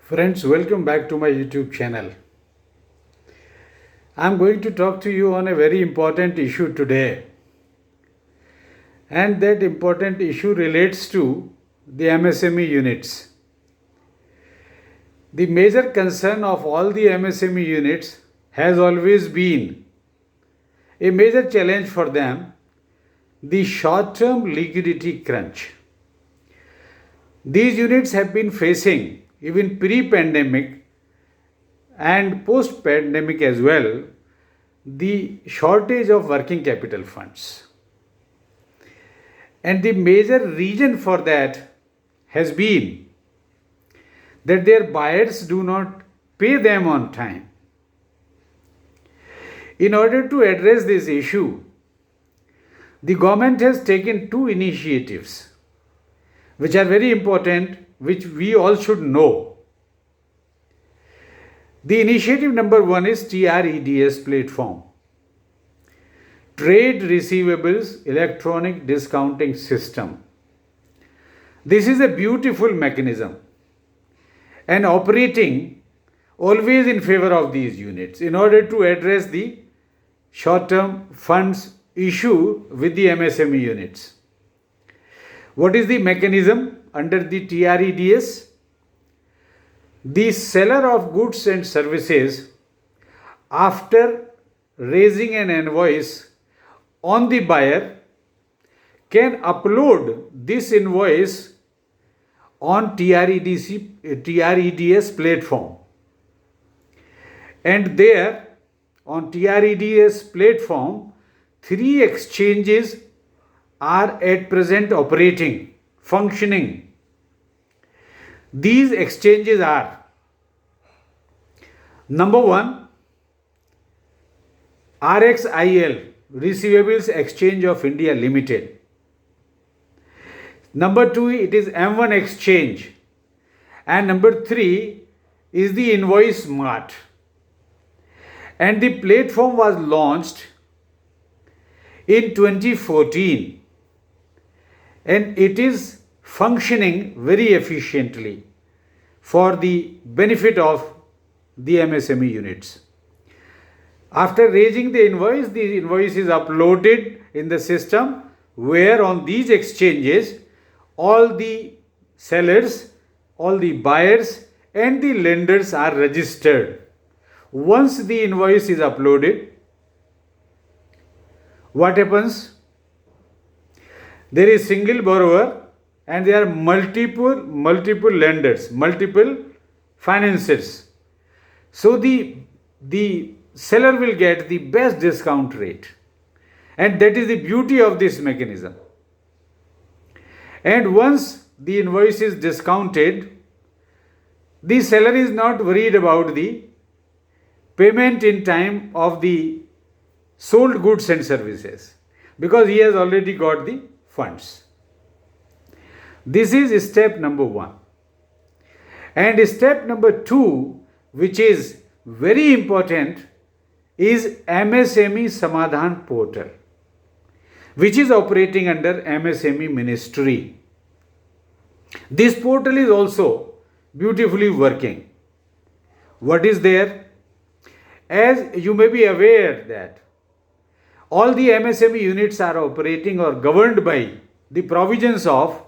Friends, welcome back to my YouTube channel. I'm going to talk to you on a very important issue today. And that important issue relates to the MSME units. The major concern of all the MSME units has always been a major challenge for them, the short-term liquidity crunch. These units have been facing, even pre-pandemic and post-pandemic as well, the shortage of working capital funds. And the major reason for that has been that their buyers do not pay them on time. In order to address this issue, the government has taken two initiatives which are very important, which we all should know. The initiative number one is TREDS platform, Trade Receivables Electronic Discounting System. This is a beautiful mechanism and operating always in favor of these units in order to address the short-term funds issue with the MSME units. What is the mechanism under the TREDS? The seller of goods and services, after raising an invoice on the buyer, can upload this invoice on TREDS platform. And there, on TREDS platform, 3 exchanges are at present operating, functioning. These exchanges are: number 1, RXIL, Receivables Exchange of India Limited. Number 2, it is M1 Exchange. And number 3 is the Invoice Mart. And the platform was launched in 2014. And it is functioning very efficiently for the benefit of the MSME units. After raising the invoice is uploaded in the system, where on these exchanges all the sellers, all the buyers and the lenders are registered. Once the invoice is uploaded, what happens? There is single borrower and there are multiple lenders, multiple financiers. So the seller will get the best discount rate. And that is the beauty of this mechanism. And once the invoice is discounted, the seller is not worried about the payment in time of the sold goods and services, because he has already got the funds. This is step number 1. And step number 2, which is very important, is Msme Samadhaan portal, which is operating under MSME Ministry. This portal is also beautifully working. What is there? As you may be aware that all the MSME units are operating or governed by the provisions of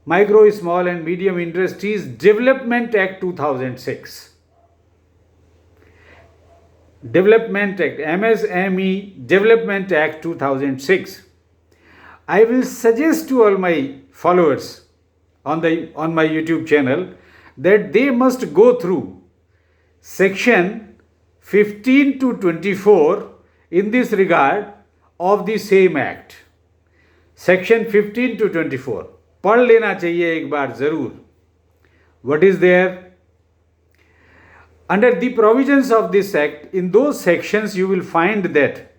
Micro, Small and Medium Industries Development Act 2006. Development Act, MSME Development Act 2006. I will suggest to all my followers on my YouTube channel that they must go through section 15 to 24 in this regard of the same act. Section 15 to 24 पढ़ लेना चाहिए एक बार जरूर. What is there? Under the provisions of this act, in those sections you will find that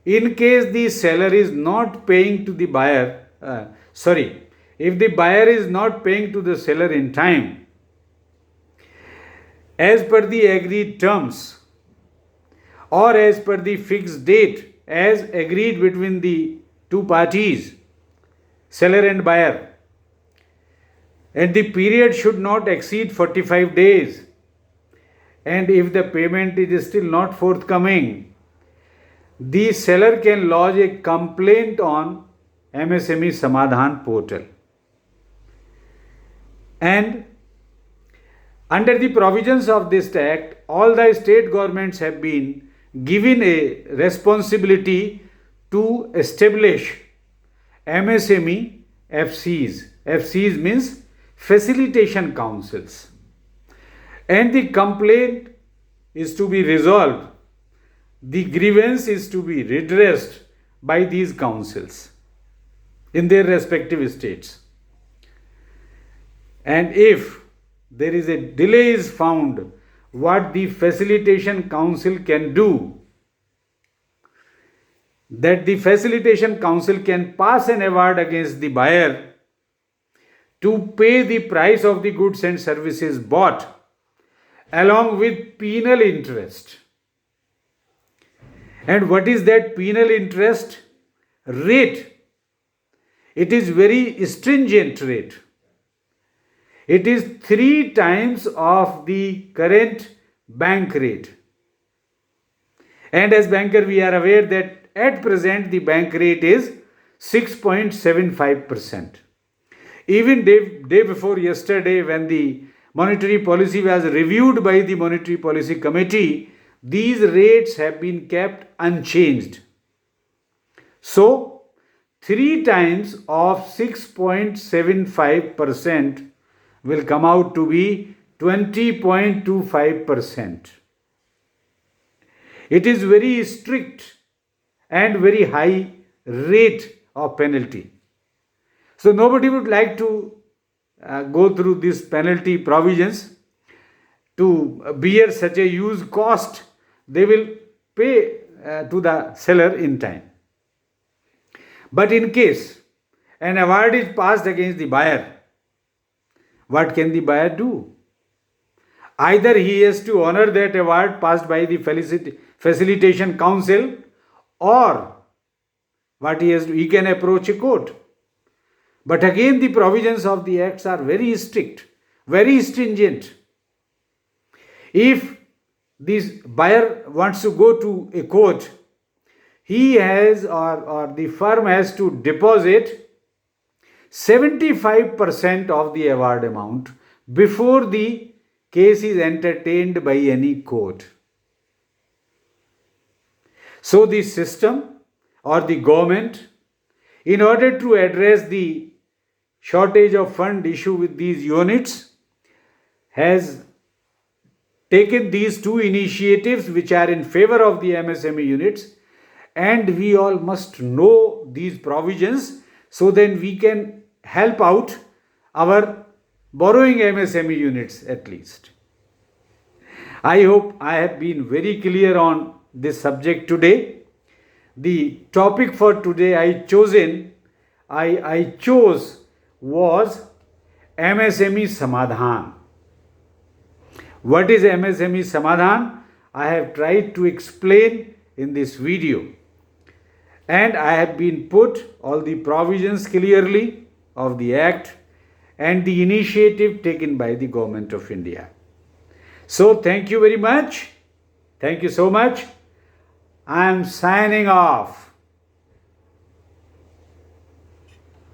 in case the seller is not paying to the buyer, if the buyer is not paying to the seller in time, as per the agreed terms or as per the fixed date as agreed between the two parties, seller and buyer, and the period should not exceed 45 days. And if the payment is still not forthcoming, the seller can lodge a complaint on MSME Samadhaan portal. And under the provisions of this act, all the state governments have been given a responsibility to establish MSME FCs. FCs means facilitation councils. And the complaint is to be resolved. The grievance is to be redressed by these councils in their respective states. And if there is a delay is found, what the facilitation council can do, that the facilitation council can pass an award against the buyer to pay the price of the goods and services bought along with penal interest. And what is that penal interest? Rate. It is very stringent rate. It is 3 times of the current bank rate. And as banker, we are aware that at present the bank rate is 6.75%. Even day before yesterday, when the monetary policy was reviewed by the Monetary Policy Committee, these rates have been kept unchanged. So, 3 times of 6.75% will come out to be 20.25%. It is very strict and very high rate of penalty. So nobody would like to go through these penalty provisions to bear such a huge cost. They will pay to the seller in time. But in case an award is passed against the buyer, what can the buyer do? Either he has to honor that award passed by the facilitation council, or what he has to, he can approach a court. But again, the provisions of the acts are very strict, very stringent. If this buyer wants to go to a court, he has or the firm has to deposit 75% of the award amount before the case is entertained by any court. So the system or the government, in order to address the shortage of fund issue with these units, has taken these 2 initiatives which are in favor of the MSME units, and we all must know these provisions so then we can help out our borrowing MSME units at least. I hope I have been very clear on this subject today. The topic for today I chose was MSME Samadhaan. What is MSME Samadhaan? I have tried to explain in this video, and I have been put all the provisions clearly of the act and the initiative taken by the Government of India. So thank you very much. Thank you so much. I am signing off.